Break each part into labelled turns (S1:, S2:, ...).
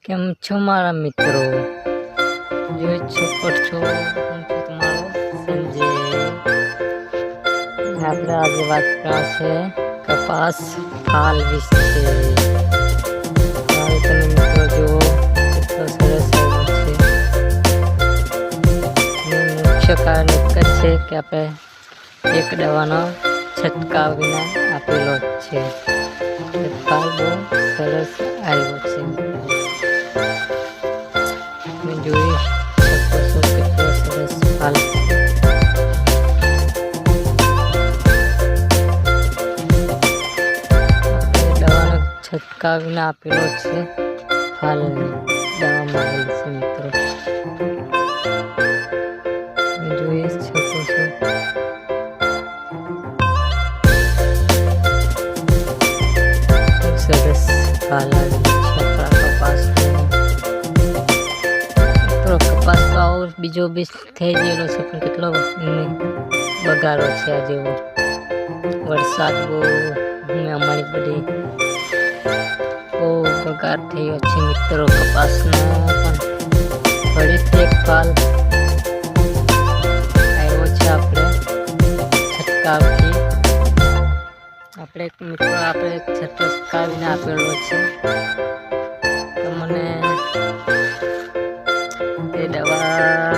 S1: કેમ છો મારા મિત્રો? જોઈ શકો છો હું છું તમારો સંજય. આપણે આજે વાત કરશે કપાસ ફાલ વિશે. ફાલ તમે મિત્રો જુઓ કેટલો સરસ આવ્યો છે. મુખ્ય કારણ એક જ છે કે આપણે એક દવાનો છંટકાવ વિના આપેલો છે. ફાલ બહુ સરસ આવ્યો છે. જોઈ શકો છો કેટલો સરસ ફાલ છે. દવાનો છંટકાવ વિના આપેલો છે. ફાલની દવા મારેલ છે મિત્રો. જોઈ શકો છો સરસ ફાલ આવી છે આપણા કપાસમાં. કપાસ તો આવો બીજો બી થઈ ગયેલો છે પણ કેટલો બગાડો છે આ જેવો. વરસાદ બહુ અમારી બધી બહુ બગાડ થયો છે મિત્રો કપાસનો. પણ ફરીથી એક ફાલ આવ્યો છે આપણે છંટકાવથી. આપણે મિત્રો આપણે છંટકાવીને આપેલો છે. તો મને એ દવા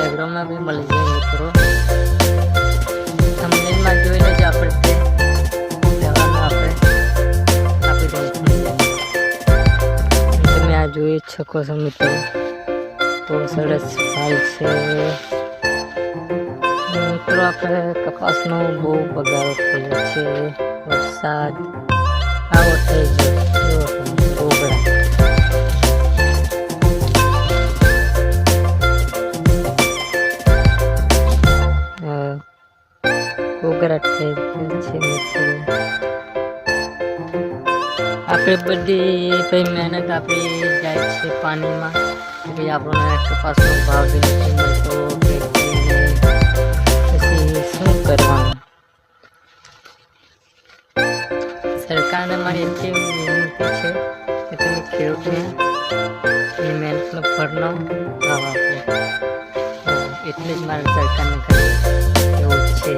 S1: એગ્રોમાં બી મળી જાય મિત્રો. થંબનેલમાં જોઈ લેજો. આપણે તે દવાનું આપણે આપી દઈશું. તમે આ જોઈ શકો છો મિત્રો. તો સરસ ફાલ છે મિત્રો. આપણે કપાસનો બહુ બગાડો થયો છે. વરસાદ આવો થઈ ગયો ગોગડા. ગોગરા થઈ ગયો છે મિત્રો. આપણે બધી મહેનત આપણી જાય છે પાણીમાં. પછી આપણને કપાસનો ભાવ બી નથી મળતો. પછી શું કરવાનું? સરકારને મારી એટલી વિનંતી છે કે તમે ખેડૂતને એની મહેનતનો ફળનો ભાવ આપો. એટલે જ મારે સરકારને કહ્યું એવું છે.